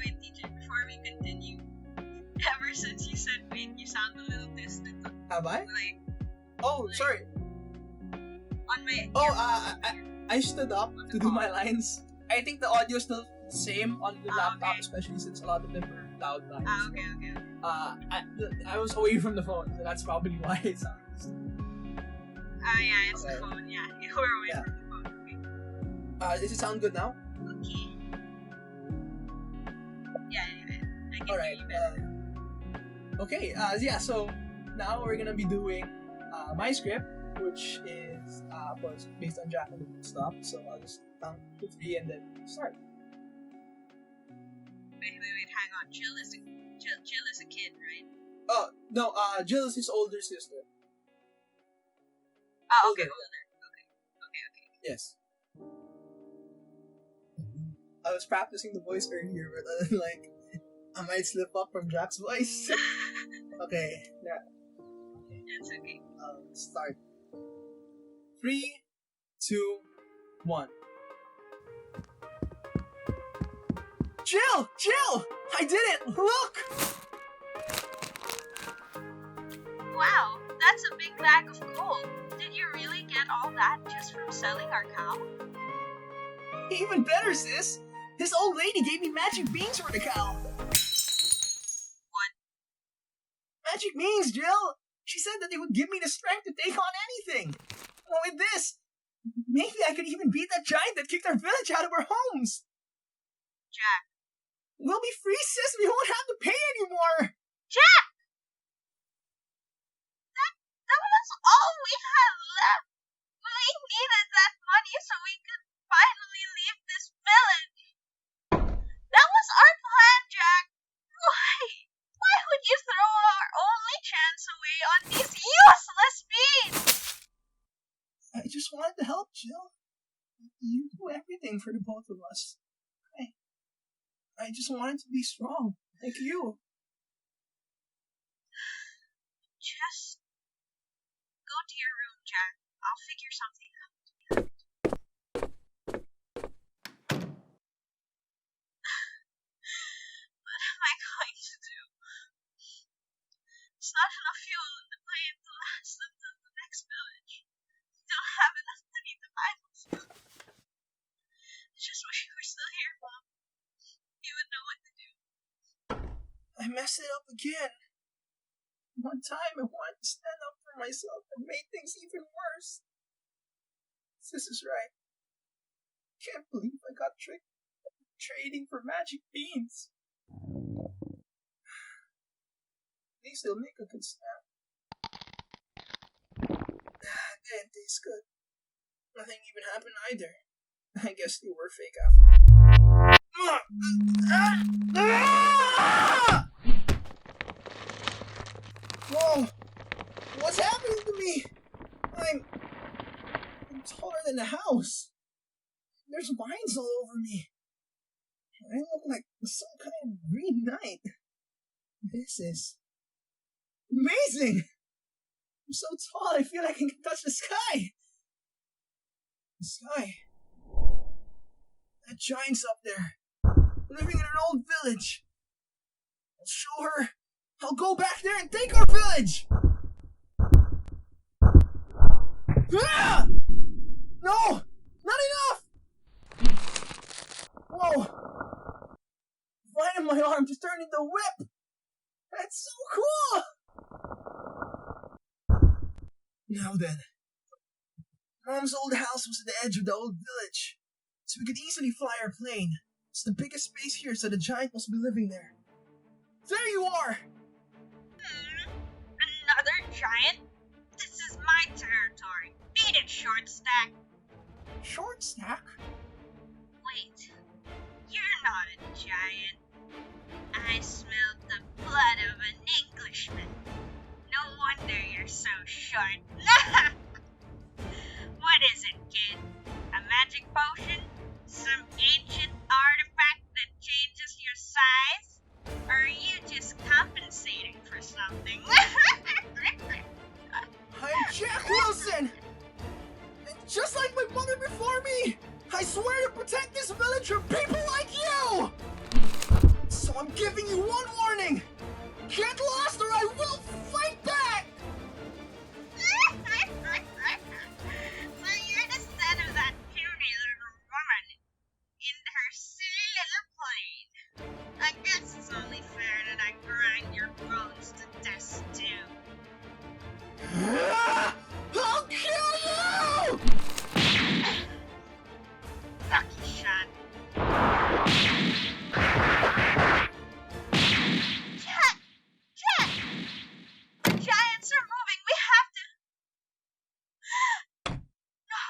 Wait, teacher, before we continue, ever since you said wait, you sound a little distant. Have I? Like, Oh, sorry. on my Oh, I stood up to do my lines. I think the audio is still the same on the laptop, okay. especially since a lot of them were loud lines. okay. I was away from the phone, so that's probably why it sounds. Yeah, it's Okay. the phone, yeah. You were away Yeah. from the phone, okay. Does it sound good now? Okay. Yeah, I can Alright. hear you better. Okay. Yeah. So now we're gonna be doing my script, which is of course based on Jack and the Beanstalk. So I'll just count to 3 and then start. Wait, hang on. Jill is a kid, right? Oh no. Jill is his older sister. Oh, okay, Older. older. Okay. Yes. I was practicing the voice earlier, but like I might slip up from Jack's voice. Okay. Yeah. It's okay. Start. 3, 2, 1. Jill! I did it! Look! Wow, that's a big bag of gold. Did you really get all that just from selling our cow? Even better, sis! This old lady gave me magic beans for the cow! What? Magic beans, Jill! She said that they would give me the strength to take on anything! And with this, Maybe I could even beat that giant that kicked our village out of our homes. Jack. We'll be free, sis. We won't have to pay anymore. Jack! That was all we had left. We needed that money so we could finally leave this village. That was our plan, Jack. Why? Why would you throw our only chance away on these useless beans? I just wanted to help, Jill. You do everything for the both of us. I just wanted to be strong, like you. Just go to your room, Jack. I'll figure something out. What am I going to do? There's not enough fuel in the plane to last until the next village. We don't have enough money to buy more food. I just wish you were still here, Mom. You would know what to do. I messed it up again. One time I wanted to stand up for myself and made things even worse. Sis is right. I can't believe I got tricked trading for magic beans. At least they'll make a good snack. They didn't taste good. Nothing even happened either. I guess they were fake after. Whoa! What's happening to me? I'm taller than the house. There's vines all over me. I look like some kind of green knight. This is amazing! I'm so tall I feel like I can touch the sky. The sky. That giant's up there, living in an old village. I'll show her. I'll go back there and take our village! Ah! No! Not enough! Whoa! Vine in my arm just turned into a whip! That's so cool! Now then. Mom's old house was at the edge of the old village, so we could easily fly our plane. It's the biggest space here, so the giant must be living there. There you are! Another giant? This is my territory. Beat it, Short Stack. Short Stack? Wait, you're not a giant. I smelled the blood of an Englishman. No wonder you're so short. What is it, kid? A magic potion? Some ancient artifact that changes your size? Or are you just compensating for something? I'm Jack Wilson! And just like my mother before me, I swear to protect this village from people like you! So I'm giving you one warning! Get lost or I will fight back! So you're the son of that puny little woman in her silly little plane. I guess it's only fair that I grind your bones to dust too. I'll kill you! Lucky shot. Jack! The giants are moving. We have to. No,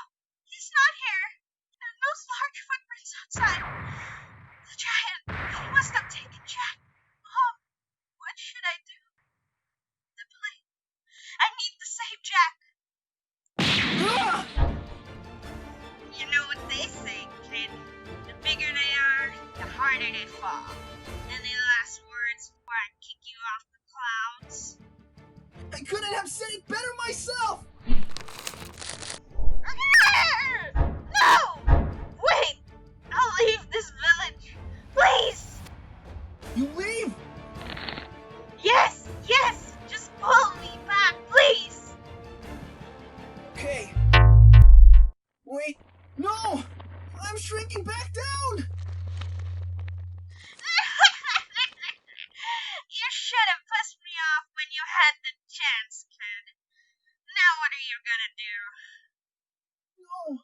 he's not here. There are no large footprints outside. The giant, he must have taken Jack. Mom, what should I do? The plane. I need to save Jack. You know what they say, kid. The bigger they are, the harder they fall. Any last words before I kick you off the clouds? I couldn't have said it better myself! No! Wait! I'll leave this village. Please! You leave? Yes! Just pull me back, please! Okay. Wait, no! I'm shrinking back down! You should have pissed me off when you had the chance, kid. Now what are you gonna do? No!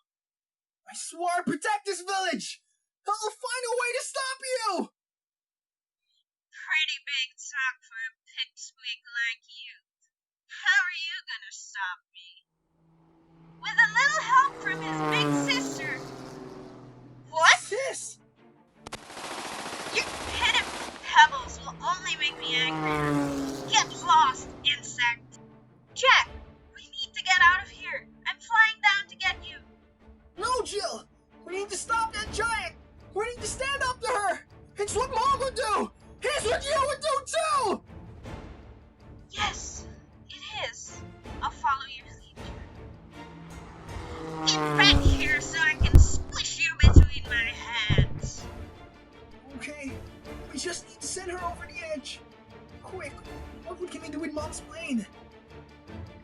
I swore I'd protect this village! I'll find a way to stop you! Pretty big talk for a pipsqueak like you. How are you gonna stop me? With a little help from his big sister. What? Sis! Your petty pebbles will only make me angrier. Get lost, insect. Jack, we need to get out of here. I'm flying down to get you. No, Jill! We need to stop that giant! We need to stand up to her! It's what Mom would do! It's what you would do too! Yes, it is. I'll follow your lead. Get back here so I can squish you between my hands. Okay, we just need to send her over the edge. Quick, what can we do with Mom's plane?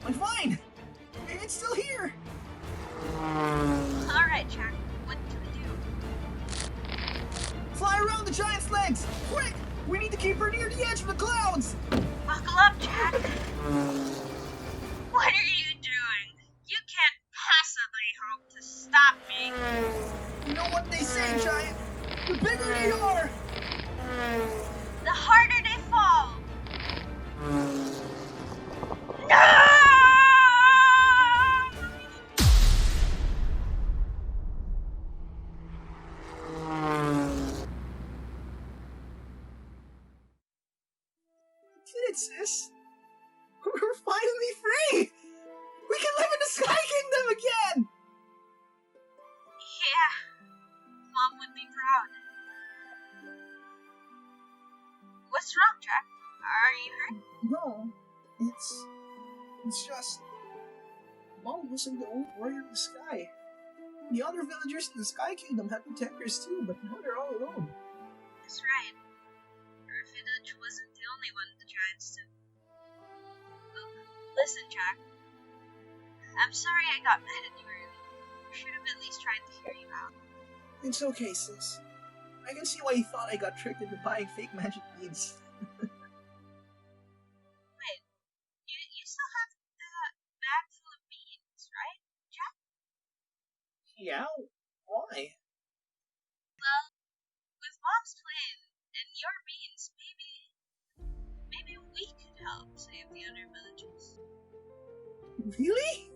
I'm fine! It's still here! Alright, Jack, what do we do? Fly around the giant's legs! Quick! We need to keep her near the edge of the clouds! Buckle up, Jack. What are you doing? You can't possibly hope to stop me. You know what they say, giant? The bigger they are! The harder they fall. No! Did it, sis? We're finally free! We can live in the Sky Kingdom again! Yeah, Mom would be proud. What's wrong, Jack? Are you hurt? No, it's just... Mom wasn't the only warrior in the sky. The other villagers in the Sky Kingdom had protectors too, but now they're all alone. That's right. Our village wasn't the only one the giants took. Look, listen, Jack. I'm sorry I got mad at you earlier. I should have at least tried to hear you out. It's okay, sis. I can see why you thought I got tricked into buying fake magic beads. Wait, you still have the bag full of beans, right, Jack? Yeah? Why? Well, with Mom's plan and your beans, maybe we could help save the other villages. Really?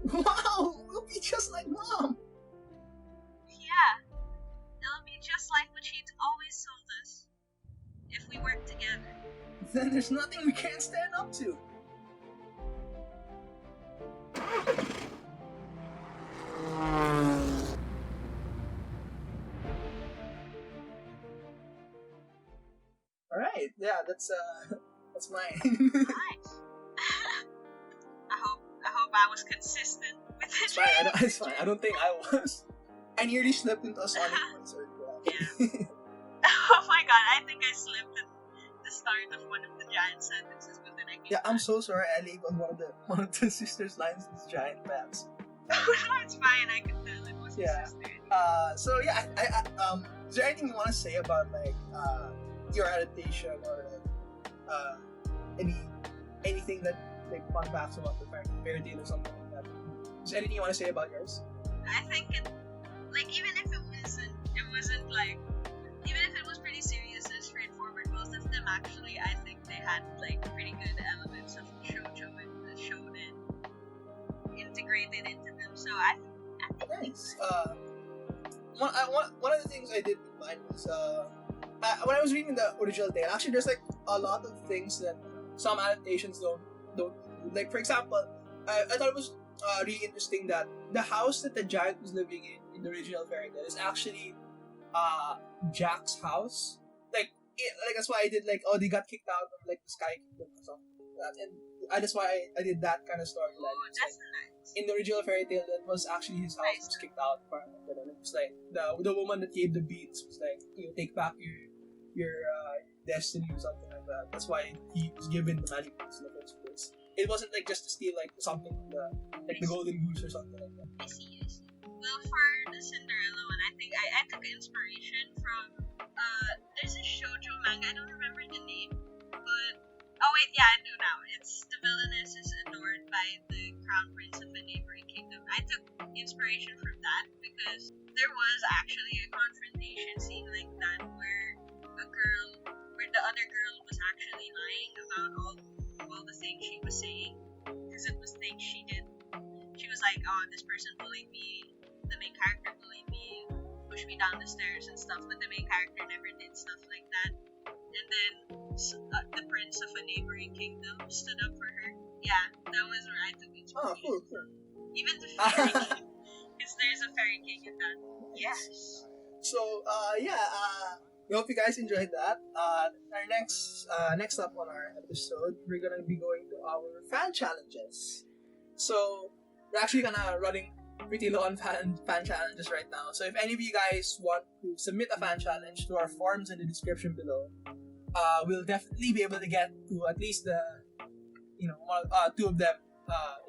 Wow! We'll be just like Mom! Yeah, it'll be just like what she'd always told us. If we work together. Then there's nothing we can't stand up to. Alright, yeah, that's mine. Nice. I hope I was consistent with it. It's fine, it's fine. I don't think I was. I nearly slipped into a Sonic concert. Yeah. Oh my god, I think I slipped at the start of one of the giant sentences, but then I came Yeah, I'm so sorry I labeled one of the sisters' lines as giant pants. No, it's fine, I can tell it was Yeah. his sister. So yeah, I is there anything you want to say about like your adaptation or like anything that like fun facts about the fairy tale or something like that? Is there anything you want to say about yours? I think it, like, even if it wasn't like, even if it was pretty serious and straightforward, most of them actually, I think they had like pretty good elements of Shoujo and Shonen integrated into them. So I think Nice. One of the things I did with mine was when I was reading the original tale, actually there's like a lot of things that some adaptations don't do. Like for example, I thought it was really interesting that the house that the giant was living in the original fairy tale is actually Jack's house. Like that's why I did like, oh, they got kicked out of like the Sky Kingdom or something like that. And that's why I did that kind of storyline. that's nice. In the original fairy tale, that was actually his house was kicked out. It was like the woman that gave the beads was like, you take back your destiny or something like that. That's why he was given the magic beads in the first place. It wasn't like just to steal like something like the golden goose or something like that. I see. Well, for the Cinderella one, I think I took inspiration from there's a shoujo manga. I don't remember the name, but oh wait, yeah, I do now. It's the villainess is adored by alongside the crown prince of a neighboring kingdom. I took inspiration from that because there was actually a confrontation scene like that where the other girl was actually lying about all the things she was saying, because it was things she did. She was like, oh, this person bullied me, the main character bullied me, pushed me down the stairs and stuff, but the main character never did stuff like that. And then the prince of a neighboring kingdom stood up for her. Yeah, that was where I took inspiration. Oh, cool. Even the fairy king, because there's a fairy king in that. Yes. So, we hope you guys enjoyed that. Our next up on our episode, we're gonna be going to our fan challenges. So, we're actually running pretty low on fan challenges right now. So, if any of you guys want to submit a fan challenge to our forms in the description below, we'll definitely be able to get to at least two of them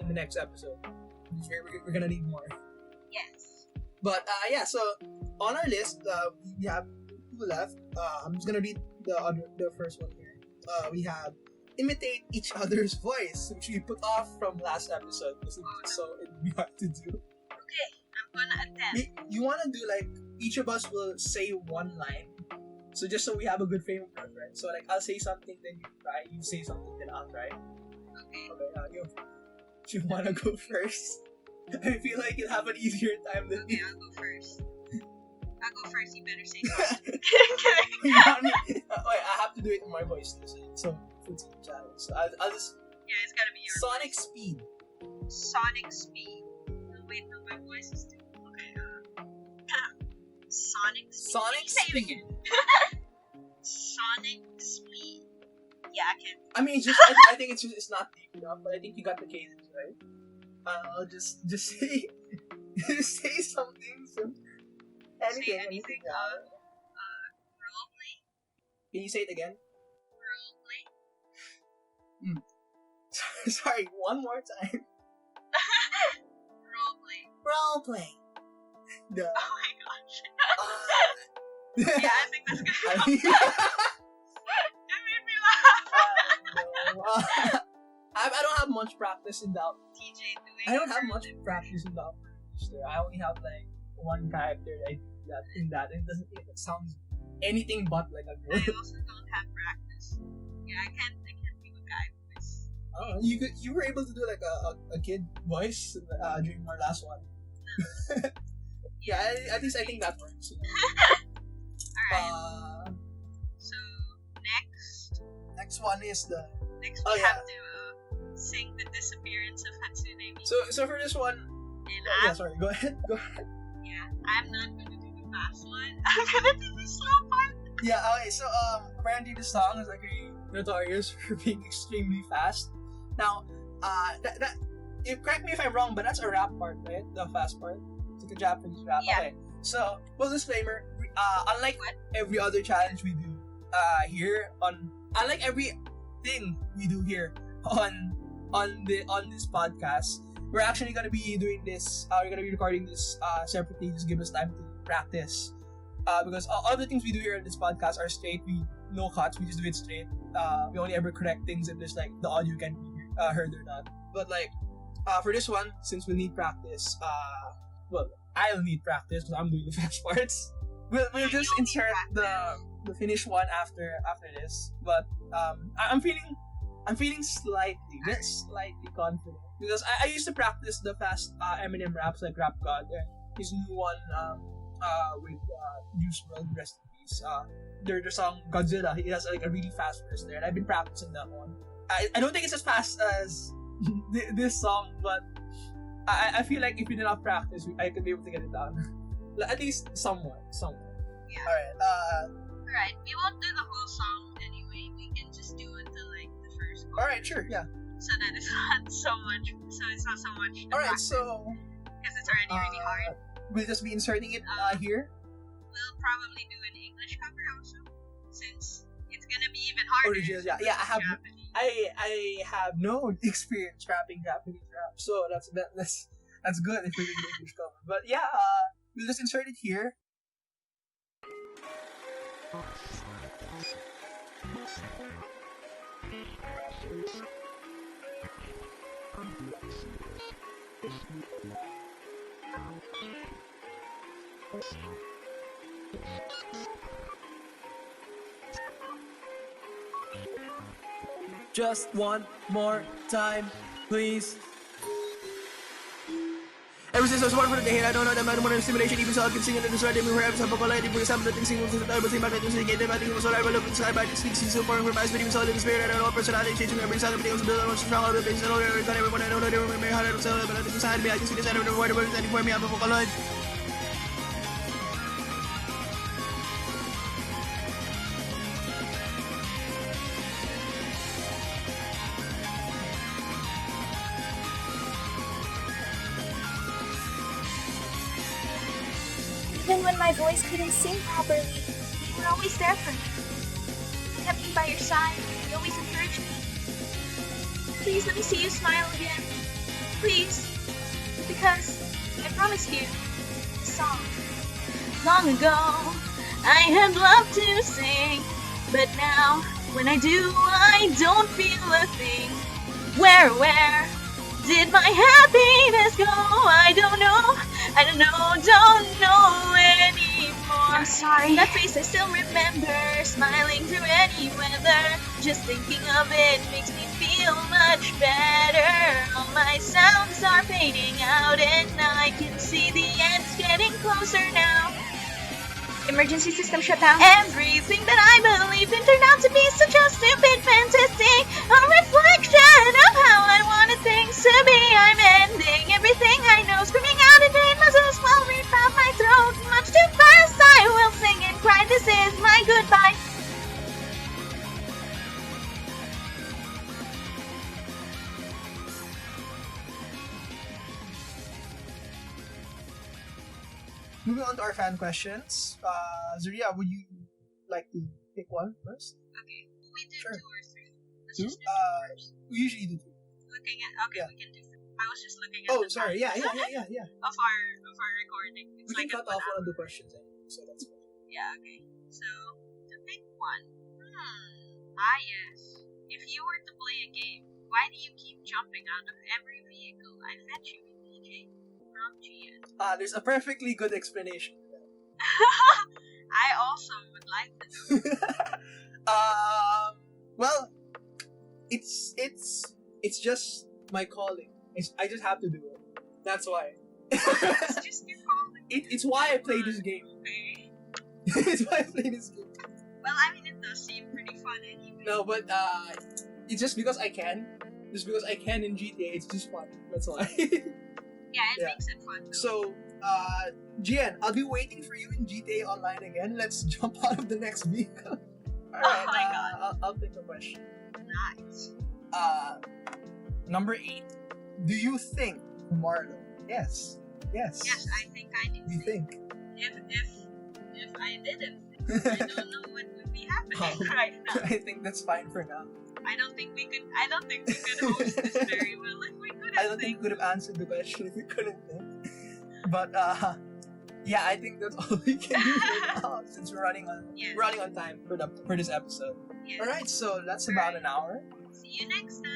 in the next episode. We're gonna need more. Yes. But so on our list, we have two left. I'm just gonna read the first one here. We have imitate each other's voice, which we put off from last episode because it's so hard to do. Okay, I'm gonna attempt. You wanna do like each of us will say one line, so just so we have a good frame of reference. So like I'll say something, then you try. You say something, then I'll try. Okay. Do you wanna go first? I feel like you'll have an easier time than me. Okay, I'll go first. You better say something. You want me? Wait, I have to do it in my voice too, so it's a challenge. So I'll just... Yeah, it's gotta be your Sonic voice. Speed. Sonic Speed. Wait, no, my voice is too... Okay, Sonic Speed. Sonic Say Speed. it again. Sonic Speed. Yeah, I can. I mean, I think it's not deep enough, but I think you got the cadence, right? I'll just say... just say something. Anything. Roleplay. Can you say it again? Roleplay. Sorry, one more time. Roleplay. Oh my gosh. Yeah, I think that's good. That made me laugh. I don't have much practice in that. TJ doing I don't have much practice in that. I only have like one character that I do that in that, and it sounds anything but like a girl. I also don't have practice. Yeah, I can't do a guy voice. Oh, you were able to do like a kid voice during our last one. No. Yeah, at least I think that works. Alright. So next one is the next we have to sing the disappearance of Hatsune Miku. So for this one, sorry, go ahead. Yeah, I'm not gonna do the fast one. I'm gonna do the slow part. Yeah, okay, so apparently the song is like really notorious for being extremely fast. Now, correct me if I'm wrong, but that's a rap part, right? The fast part. It's like a Japanese rap. Yeah. Okay. So, full disclaimer, unlike every other challenge we do unlike everything we do here on this podcast, we're actually gonna be doing this. We're gonna be recording this separately. Just give us time to practice. Because all the things we do here on this podcast are straight. We no cuts. We just do it straight. We only ever correct things if there's like the audio can be heard or not. But like for this one, since we need practice, I'll need practice because I'm doing the fast parts. We'll just insert the finished one after this. But I'm feeling slightly confident because I used to practice the fast Eminem raps like Rap God and his new one with Juice WRLD, rest in peace. Their song Godzilla, he has like a really fast verse there, and I've been practicing that one. I don't think it's as fast as this song, but I feel like if we did not practice, I could be able to get it down. At least somewhat. Yeah. Alright, we won't do the whole song anyway. We can just do until like the first chorus. Alright, sure, yeah. So that it's not so much. Alright, so because it's already really hard. We'll just be inserting it here. We'll probably do an English cover also, since it's gonna be even harder. Original, yeah. I have no experience rapping Japanese rap, so that's good if we do the English cover. But yeah, we'll just insert it here. Just one more time, please. Ever since I was born for the day, I don't know that man wanted stimulation, even so I can sing in the desert, they move her some vocal light, bring some of the things singing to the time, but sing back at the singing, I think it was all I will look inside by this speaks, so far from my spirit, even so in the spirit, I don't know personality, changing every sound, everything was built on strong on the base, and all every time everyone I know, they remember how to sell it, but I think beside me, I can see the center of the word, standing for me, I'm a vocal light. Even when my voice couldn't sing properly, you were always there for me. You kept me by your side, you always encouraged me. Please let me see you smile again. Please. Because I promised you a song. Long ago, I had loved to sing, but now, when I do, I don't feel a thing. Where did my happiness go? I don't know anymore. I'm sorry. That face I still remember, smiling through any weather. Just thinking of it makes me feel much better. All my sounds are fading out and I can see the end's getting closer now. Emergency system shut down. Everything that I believed in turned out to be such a stupid fantasy. A reflection of how I wanted things to be. I'm ending everything I know, screaming out in pain. Muscles will rip out my throat. Much too fast, I will sing and cry. This is my goodbye. Moving on to our fan questions. Zuria, would you like to pick one first? Okay. We do Sure. 2 or 3. Let's Two? just do 2 first. We usually do 2. Looking at Yeah. we can do 3. I was just looking at Oh, the sorry. time Yeah. of our recording. It's We can like cut a off 1 one of hour. the questions, so that's fine. Yeah, okay. So, to pick one. Yes. If you were to play a game, why do you keep jumping out of every vehicle I fetch you in, DJ? From Gian. There's a perfectly good explanation. I also would like to know. Well, it's just my calling. I just have to do it. That's why. It's just your calling. It's why I play this game. Okay. It's why I play this game. Well, I mean, it does seem pretty fun anyway. No, but it's just because I can. Just because I can in GTA, it's just fun. That's why. Yeah, it Yeah. makes it fun though. So, Gian, I'll be waiting for you in GTA Online again. Let's jump out of the next vehicle. Alright, my God. I'll pick a question. Nice. Number 8. Do you think Marlo? Yes. Yes, I think I do. You think? If I didn't, I don't know what would be happening right now. I think that's fine for now. I don't think we could host this very well if we couldn't I don't think we could have answered the question if we couldn't think. But yeah, I think that's all we can do right now since we're running on time for this episode. Yes. Alright, so that's about an hour. See you next time.